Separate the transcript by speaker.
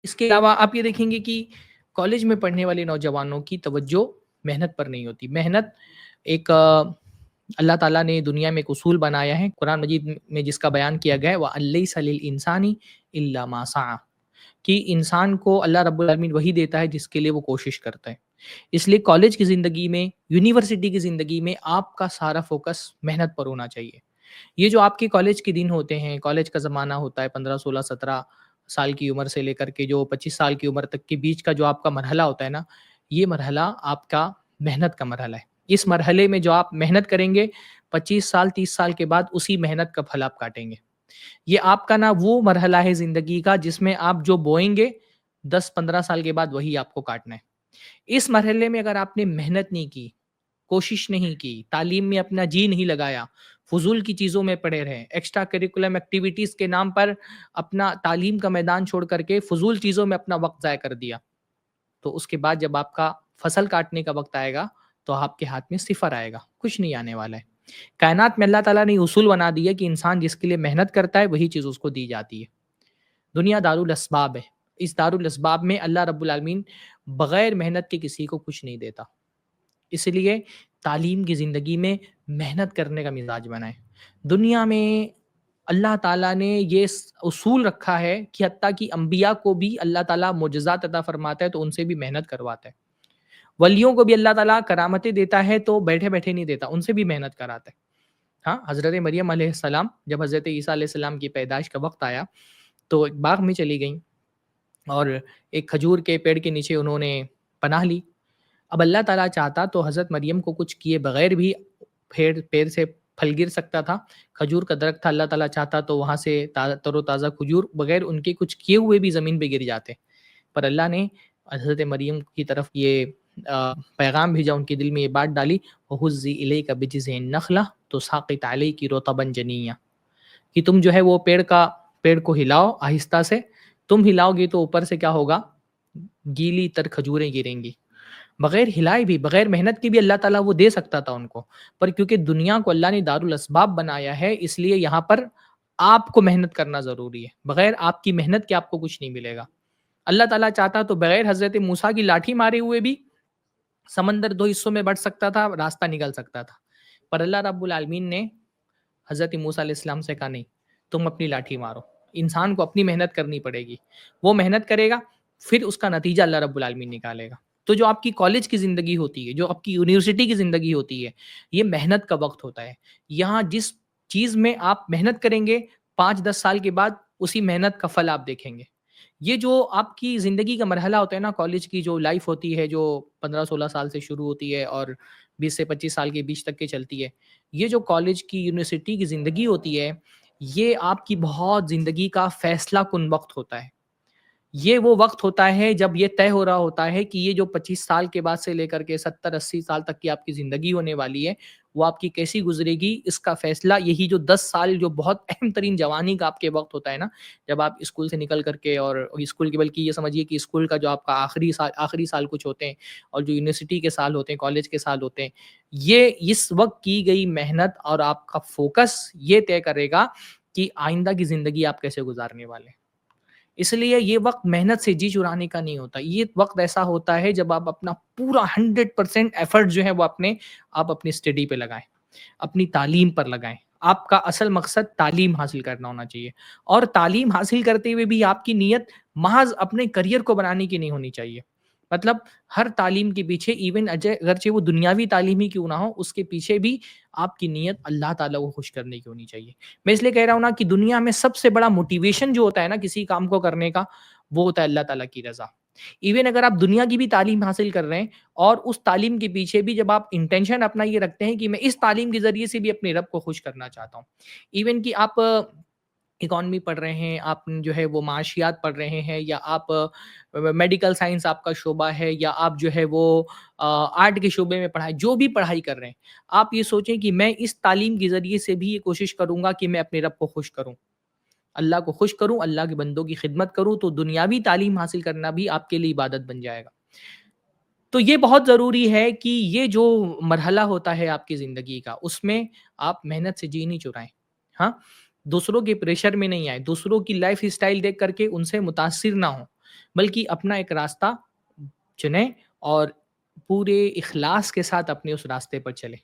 Speaker 1: اس کے علاوہ آپ یہ دیکھیں گے کہ کالج میں پڑھنے والے نوجوانوں کی توجہ محنت پر نہیں ہوتی۔ محنت ایک اللہ تعالیٰ نے دنیا میں ایک اصول بنایا ہے، قرآن مجید میں جس کا بیان کیا گیا ہے وَأَن لَيْسَ لِلْإِنسَانِ إِلَّا مَا سَعَى، کہ انسان کو اللہ رب العالمین وہی دیتا ہے جس کے لیے وہ کوشش کرتا ہے۔ اس لیے کالج کی زندگی میں، یونیورسٹی کی زندگی میں آپ کا سارا فوکس محنت پر ہونا چاہیے۔ یہ جو آپ کے کالج کے دن ہوتے ہیں، کالج کا زمانہ ہوتا ہے 15 16 17 سال کی عمر سے لے کر کے جو 25 سال کی عمر تک کے بیچ کا جو آپ کا مرحلہ ہوتا ہے نا، یہ مرحلہ آپ کا محنت کا مرحلہ ہے۔ اس مرحلے میں جو آپ محنت کریں گے 25 سال 30 سال کے بعد اسی محنت کا پھل آپ کاٹیں گے۔ یہ آپ کا نا وہ مرحلہ ہے زندگی کا جس میں آپ جو بوئیں گے 10 15 سال کے بعد وہی آپ کو کاٹنا ہے۔ اس مرحلے میں اگر آپ نے محنت نہیں کی، کوشش نہیں کی، تعلیم میں اپنا جی نہیں لگایا، فضول کی چیزوں میں پڑے رہے، ایکسٹرا کریکولم ایکٹیویٹیز کے نام پر اپنا تعلیم کا میدان چھوڑ کر کے فضول چیزوں میں اپنا وقت ضائع کر دیا، تو اس کے بعد جب آپ کا فصل کاٹنے کا وقت آئے گا تو آپ کے ہاتھ میں صفر آئے گا، کچھ نہیں آنے والا ہے۔ کائنات میں اللہ تعالیٰ نے اصول بنا دیا کہ انسان جس کے لیے محنت کرتا ہے وہی چیز اس کو دی جاتی ہے۔ دنیا دارالاسباب ہے، اس دارالاسباب میں اللہ رب العالمین بغیر محنت کے کسی کو کچھ نہیں دیتا۔ اس لیے تعلیم کی زندگی میں محنت کرنے کا مزاج بنائیں۔ دنیا میں اللہ تعالیٰ نے یہ اصول رکھا ہے کہ حتیٰ کہ انبیاء کو بھی اللہ تعالیٰ معجزات عطا فرماتا ہے تو ان سے بھی محنت کرواتا ہے۔ ولیوں کو بھی اللہ تعالیٰ کرامتیں دیتا ہے تو بیٹھے بیٹھے نہیں دیتا، ان سے بھی محنت کراتا ہے۔ ہاں، حضرت مریم علیہ السلام جب حضرت عیسیٰ علیہ السلام کی پیدائش کا وقت آیا تو ایک باغ میں چلی گئیں اور ایک کھجور کے پیڑ کے نیچے انہوں نے پناہ لی۔ اب اللہ تعالیٰ چاہتا تو حضرت مریم کو کچھ کیے بغیر بھی پیڑ سے پھل گر سکتا تھا، کھجور کا درخت تھا، اللہ تعالیٰ چاہتا تو وہاں سے تر و تازہ کھجور بغیر ان کے کچھ کیے ہوئے بھی زمین پہ گر جاتے، پر اللہ نے حضرت مریم کی طرف یہ پیغام بھیجا، ان کے دل میں یہ بات ڈالی وَهُزِّي إِلَيْكَ بِجِذْعِ النَّخْلَةِ تُسَاقِطْ عَلَيْكِ رُطَبًا جَنِيًّا، کہ تم جو ہے وہ پیڑ کو ہلاؤ آہستہ سے، تم ہلاؤ گے تو اوپر سے کیا ہوگا، گیلی تر کھجوریں گریں گی۔ بغیر ہلائے بھی، بغیر محنت کی بھی اللہ تعالیٰ وہ دے سکتا تھا ان کو، پر کیونکہ دنیا کو اللہ نے دارالاسباب بنایا ہے اس لیے یہاں پر آپ کو محنت کرنا ضروری ہے۔ بغیر آپ کی محنت کے آپ کو کچھ نہیں ملے گا۔ اللہ تعالیٰ چاہتا تو بغیر حضرت موسیٰ کی لاٹھی مارے ہوئے بھی سمندر 2 حصوں میں بٹ سکتا تھا، راستہ نکل سکتا تھا، پر اللہ رب العالمین نے حضرت موسیٰ علیہ السلام سے کہا نہیں، تم اپنی لاٹھی مارو۔ انسان کو اپنی محنت کرنی پڑے گی، وہ محنت کرے گا پھر اس کا نتیجہ اللہ رب العالمین نکالے گا۔ تو جو آپ کی کالج کی زندگی ہوتی ہے، جو آپ کی یونیورسٹی کی زندگی ہوتی ہے، یہ محنت کا وقت ہوتا ہے۔ یہاں جس چیز میں آپ محنت کریں گے 5 10 سال کے بعد اسی محنت کا پھل آپ دیکھیں گے۔ یہ جو آپ کی زندگی کا مرحلہ ہوتا ہے نا، کالج کی جو لائف ہوتی ہے جو 15 16 سال سے شروع ہوتی ہے اور 20 سے 25 سال کے بیچ تک کے چلتی ہے، یہ جو کالج کی یونیورسٹی کی زندگی ہوتی ہے، یہ آپ کی بہت زندگی کا فیصلہ کن وقت ہوتا ہے۔ یہ وہ وقت ہوتا ہے جب یہ طے ہو رہا ہوتا ہے کہ یہ جو 25 سال کے بعد سے لے کر کے 70 80 سال تک کی آپ کی زندگی ہونے والی ہے وہ آپ کی کیسی گزرے گی، اس کا فیصلہ یہی جو 10 سال جو بہت اہم ترین جوانی کا آپ کے وقت ہوتا ہے نا، جب آپ اسکول سے نکل کر کے، اور اسکول کی بلکہ یہ سمجھیے کہ اسکول کا جو آپ کا آخری سال کچھ ہوتے ہیں اور جو یونیورسٹی کے سال ہوتے ہیں، کالج کے سال ہوتے ہیں، یہ اس وقت کی گئی محنت اور آپ کا فوکس یہ طے کرے گا کہ آئندہ کی زندگی آپ کیسے گزارنے والے ہیں۔ اس لیے یہ وقت محنت سے جی چرانے کا نہیں ہوتا، یہ وقت ایسا ہوتا ہے جب آپ اپنا پورا 100% ایفرٹ جو ہے وہ آپ اپنی اسٹڈی پہ لگائیں، اپنی تعلیم پر لگائیں۔ آپ کا اصل مقصد تعلیم حاصل کرنا ہونا چاہیے، اور تعلیم حاصل کرتے ہوئے بھی آپ کی نیت محض اپنے کریئر کو بنانے کی نہیں ہونی چاہیے۔ مطلب ہر تعلیم کے پیچھے، ایون اگرچہ وہ دنیاوی تعلیم ہی کیوں نہ ہو، اس کے پیچھے بھی آپ کی نیت اللہ تعالیٰ کو خوش کرنے کی ہونی چاہیے۔ میں اس لیے کہہ رہا ہوں نا کہ دنیا میں سب سے بڑا موٹیویشن جو ہوتا ہے نا کسی کام کو کرنے کا، وہ ہوتا ہے اللہ تعالیٰ کی رضا۔ ایون اگر آپ دنیا کی بھی تعلیم حاصل کر رہے ہیں اور اس تعلیم کے پیچھے بھی جب آپ انٹینشن اپنا یہ رکھتے ہیں کہ میں اس تعلیم کے ذریعے سے بھی اپنے رب کو خوش کرنا چاہتا ہوں، ایون کہ آپ اکانومی پڑھ رہے ہیں، آپ جو ہے وہ معاشیات پڑھ رہے ہیں، یا آپ میڈیکل سائنس آپ کا شعبہ ہے، یا آپ جو ہے وہ آرٹ کے شعبے میں جو بھی پڑھائی کر رہے ہیں، آپ یہ سوچیں کہ میں اس تعلیم کے ذریعے سے بھی یہ کوشش کروں گا کہ میں اپنے رب کو خوش کروں، اللہ کو خوش کروں، اللہ کے بندوں کی خدمت کروں، تو دنیاوی تعلیم حاصل کرنا بھی آپ کے لیے عبادت بن جائے گا۔ تو یہ بہت ضروری ہے کہ یہ جو مرحلہ ہوتا ہے آپ کی زندگی کا، اس میں آپ محنت سے جی نہیں چرائیں۔ ہاں، دوسروں کے پریشر میں نہیں آئے، دوسروں کی لائف اسٹائل دیکھ کر کے ان سے متاثر نہ ہوں، بلکہ اپنا ایک راستہ چنیں اور پورے اخلاص کے ساتھ اپنے اس راستے پر چلیں۔